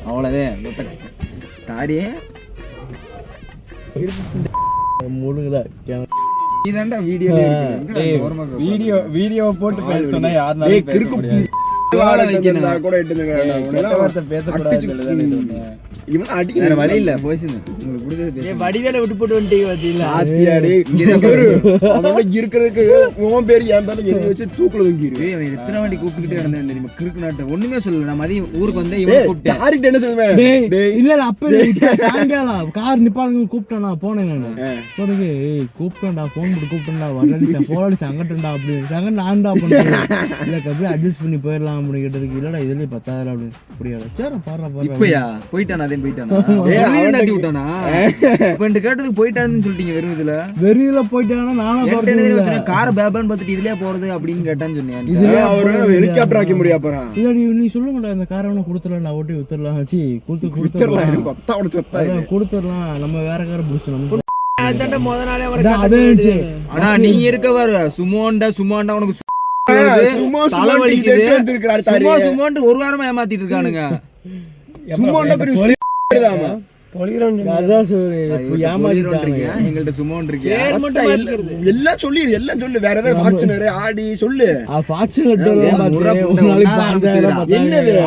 அவ்வளோதான் தாரியே முழுங்கடா நீதான்டா video video போட்டு பேச சொன்னா யாருனாலும் பேச முடியாது. கூட பேசக்கூடாது. இவன் அடிக்கிற வழி இல்ல போயிடுச்சு. உங்களுக்கு பிடிச்சது வடிவேல விட்டு போட்டு வந்துட்டீங்க இருக்கிறதுக்கு உன் பேரு என் பேர்ல எழுதி வச்சு தூக்குல தூங்கிரு. எத்தனை வாட்டி கூப்பிட்டுக்கிட்டே இருந்தேன் தெரியுமா கிறுக்கு நாட்டை. ஒண்ணுமே சொல்லல. நான் மதியம் ஊருக்கு வந்தேன். இவன் கூப்பிட்டேன். யாருக்கு என்ன சொல்லுவேன்? இல்ல அப்ப சாயங்காலம் கார் நிப்பாங்க கூப்பிட்டேன். நான் போனேன். நானு கூப்பிட்டேன்டா போன் போட்டு கூப்பிட்டேன்டா வரடிச்சா போராடிச்சு அங்கட்டா அப்படின்னு நான்டா பண்ணேன். இல்ல அப்படியே அட்ஜஸ்ட் பண்ணி போயிடலாம் அப்படின்னு கேட்டதுக்கு இல்லடா இதுலயே 10,000 அப்படின்னு அப்படியா சரி பாரு இப்பயா போயிட்டானா அதே போயிட்டானா தட்டி விட்டானா இப்ப கேட்டதுக்கு போயிட்டான்னு சொல்லிட்டீங்க. வெறும் இதுல வெறியில போயிட்டானா நானும் கார் பேபான்னு பார்த்துட்டு இதுலயே போறது அப்படின்னு கேட்டான்னு சொன்னேன். இதுலயே அவரு ஹெலிகாப்டர் ஆக்கி முடியா போறான். இல்லடி நீ சொல்ல மாட்டா இந்த காரை கொடுத்துடலாம் நான் ஓட்டி வித்துடலாம் வச்சு கொடுத்துடலாம் கொடுத்துடலாம் நம்ம வேற காரை பிடிச்சி நம்ம ஆனா நீ இருக்கவர் சும்மாண்டா உனக்கு ஒரு வாரமா ஏமாத்திட்டு இருக்கானுங்க. எங்கள்ட்ட சும்மான் இருக்கு எல்லாம் சொல்லி எல்லாம் சொல்லு. வேற ஏதாவது ஃபார்ச்சுனர் ஆடி சொல்லு.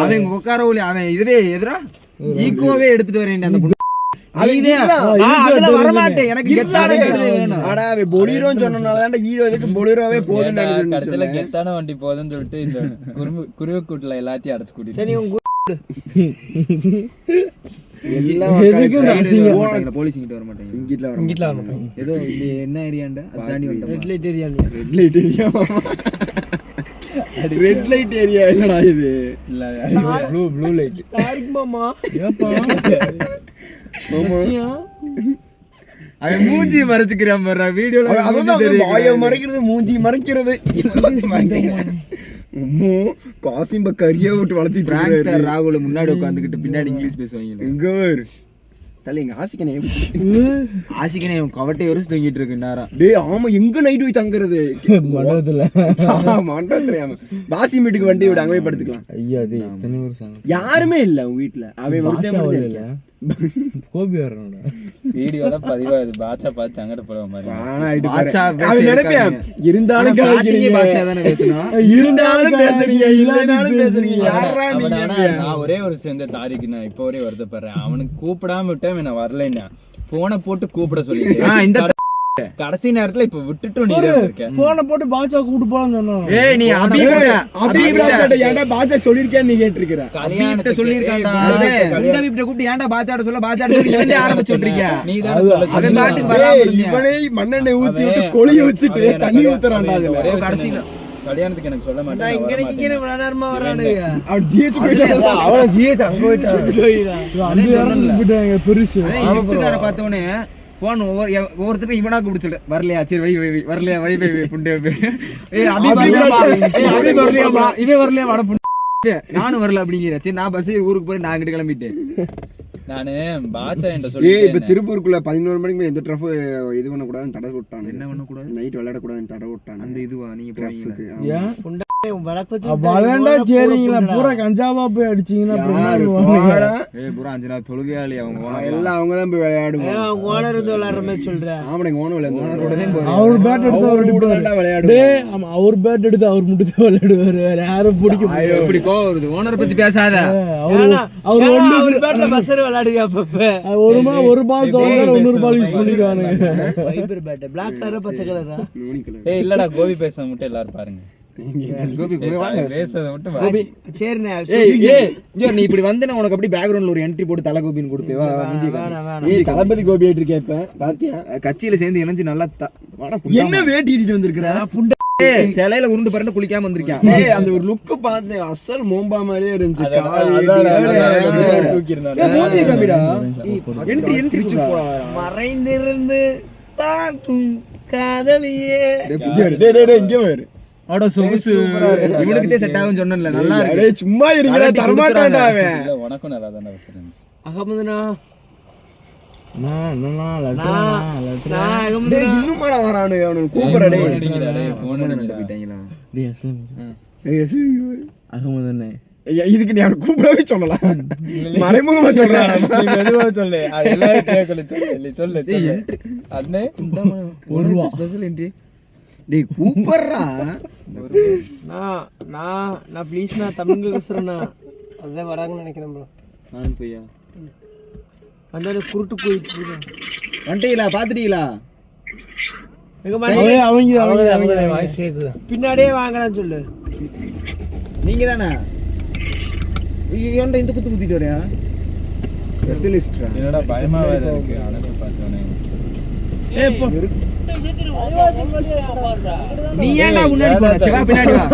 அவன் உட்கார அவன் இதுவே எதிரா ஈக்கோவே எடுத்துட்டு வரேன். அந்த கெத்தான வண்டி போதுன்னு சொல்லிட்டு இந்த குருவிக்கூட்டுல எல்லாத்தையும் அடைச்சு கூட்டிட்டு போலீஸ் கிட்ட வர மாட்டேங்க. ஏதோ என்ன ஏரியாண்டா ரெட் லைட் ஏரியா இல்லடா இது. ப்ளூ லைட் மாமா அவன் மூஞ்சி மறைச்சுக்கிறான் பாரு வீடியோல. வாயை மறைக்கிறது மூஞ்சி மறைக்கிறது காசிம்ப கரியா விட்டு வளர்த்திட்டு ராகுல முன்னாடி உட்காந்துக்கிட்டு பின்னாடி இங்கிலீஷ் பேசுவாங்க. இங்க எங்க ஆசிக்கனே கவட்டை வரும் தூங்கிட்டு இருக்கு நேரம். டேய் ஆமா எங்க நைட் போய் தங்குறது மண்டபத்துல பாசி மீட்டுக்கு வண்டி விட அங்கே போய் படுத்துக்கலாம். ஐயா அது எத்தனை வருஷம் யாருமே இல்ல உங்க வீட்டுல. அவன் வந்து கோபி வர்றானோட வீடியோல பதிவாது பாச்சா பாச்சு அங்கட போற மாதிரி அவன் நினைப்பேன். இருந்தாலும் பேசுறீங்க இல்லனாலும் பேசுறீங்க. யாரா நீங்க? நான் ஒரே ஒரு சேர்ந்த தாரிக்கு நான் இப்ப ஒரே வருத்தப்படுறேன். அவனுக்கு கூப்பிடாம விட்டா நான் வரலைன்னா போனை போட்டு கூப்பிட சொல்லிட்டேன். இந்த கடைசி நேரத்துல இப்ப விட்டுட்டு நீ இருக்க போனை போட்டு பாச்சா கூட்டு போலாம்னு சொன்னோம். ஏய் நீ ஏன்டா பாச்சா சொல்லிருக்கேன்னு நீ கேட்டிருக்கிற. கல்யாணத்தை சொல்லிருக்கான்டா. இந்த வீட்டை கூப்பிட்டு ஏன்டா பாச்சாட சொல்ல பாச்சாட சொல்லி இவனே ஆரம்பிச்சு விட்டுறீங்க. நீ தான் சொல்ல. அவன் பாட்டுக்கு வராம இவனே மண்ணெண்ணெய் ஊத்தி விட்டு கொளிய வச்சிட்டு தண்ணி ஊத்துறான்டா. அதுல கடைசில கல்யாணத்துக்கு எனக்கு சொல்ல மாட்டேன். நான் இங்க நேரமா வரானுங்க. அவன் ஜிஹெச் போயிட்டான். அவன் ஜிஹெச் அங்க போயிட்டான். அந்த நேரம் கூப்பிட்டாங்க பெருசு. ஷிஃப்ட்கார பார்த்தவனே போன் ஒவ்வொருத்தரும் இவனா கூப்பிட்டு வரலையா சரி வை வரலையா வை புண்டே இவன் வரலையா வட புண்டே நானும் வரல அப்படிங்கிற. சரி நான் பஸ் ஊருக்கு போய் நான் அங்கிட்டு கிளம்பிட்டேன். நானு பாச்சா என்ற சொல்லி இப்ப திருப்பூருக்குள்ள 11 மணிக்கு எந்த ட்ரஃப் இது பண்ண கூடாதுன்னு தடை விட்டாங்க. என்ன பண்ண கூடாது? நைட் விளையாட கூடாதுன்னு தடை விட்டாங்க. அந்த இதுவா நீங்க போறீங்க பூரா கஞ்சாவா போய் அடிச்சீங்கன்னா பூரா 5 நாள் தொழுகையாளி அவங்க எல்லாம் அவங்கதான் போய் விளையாடுவாங்க. ஓனர் இருந்து விளையாடுற மாதிரி சொல்றேன். ஆமாங்க ஓனர் அவர் பேட் எடுத்து அவர் விளையாடு. ஆமா அவர் பேட் எடுத்து அவர் மட்டும் தான் விளையாடுவாரு. வேற யாரும் பிடிக்க கோவம் வருது. ஓனர் பத்தி பேசாத. அவர் பேட்ல பஸ்ஸர் விளையாடுங்க. அப்பப்ப ஒரு பால் தோணுனா இன்னொரு பால் யூஸ் பண்ணிக்குவானுங்க. வைபர் பேட் Black கலர் பச்சை கலரா? ஏய் இல்லடா கோபி பேச மட்டும் எல்லாரும் பாருங்க. நீ இப்படி வந்து உனக்கு அப்படி பேக்ரவுண்ட்ல ஒரு என்ட்ரி போட்டு தலை கோபின்னு கொடுப்பேன். தளபதி கோபி ஆயிட்டு இருக்கேன். இப்ப பாத்தியா கட்சியில சேர்ந்து இணைஞ்சு நல்லா என்ன வேட்டிட்டு வந்திருக்கிற புண்டை சிலையில உருண்டு பரண்டு குளிக்காம வந்திருக்கேன். அந்த ஒரு லுக் பார்த்தேன் அசல் மோம்பா மாதிரியே இருந்துச்சு. மறைந்திருந்து காதலியே இங்க வரு இவனுக்கு செட் ஆகும் சொன்னல. நல்லா இருக்கு. சும்மா இருங்கடா தரமாட்டான்டா அவன். உனக்கும் நல்லா தான வசரன்ஸ். அகமதுனா இன்னுமாடா வரானுங்க. அவனுக்கு கூப்பிடுறா டேய். போன் அடிங்கடா போயிட்டாங்களா? அகமதுனே இதுக்கு நீ அவனை கூப்பிடவே சொல்லலாம் மறைமுகமா சொல்றான் நீ மெதுவா சொல்லு அது எல்லாரும் கேட்கல சொல்லு அண்ணே ஒரு ரூபா ஸ்பெஷல் என்ட்ரி டேய் கூப்பிடுறா நான் ப்ளீஸ் நான் தமிழ்ல பேசுறேன்னா அதான் வராங்கன்னு நினைக்கிறேன் ப்ரோ நான் போய்யா அந்த குருட்டு போயிட்டு வந்துட்டீங்களா பாத்துட்டீங்களா அவங்க வாய்ஸ் கேக்குது பின்னாடியே வாங்கலாம்னு சொல்லு நீங்க தானே ஏன்டா இந்த குத்து குத்திட்டு வரையா ஸ்பெஷலிஸ்ட்ரா என்னடா பயமா வேற இருக்கு அனச பார்த்தவனே நீ ஏன்டா முன்னாடி போற பின்னாடி வா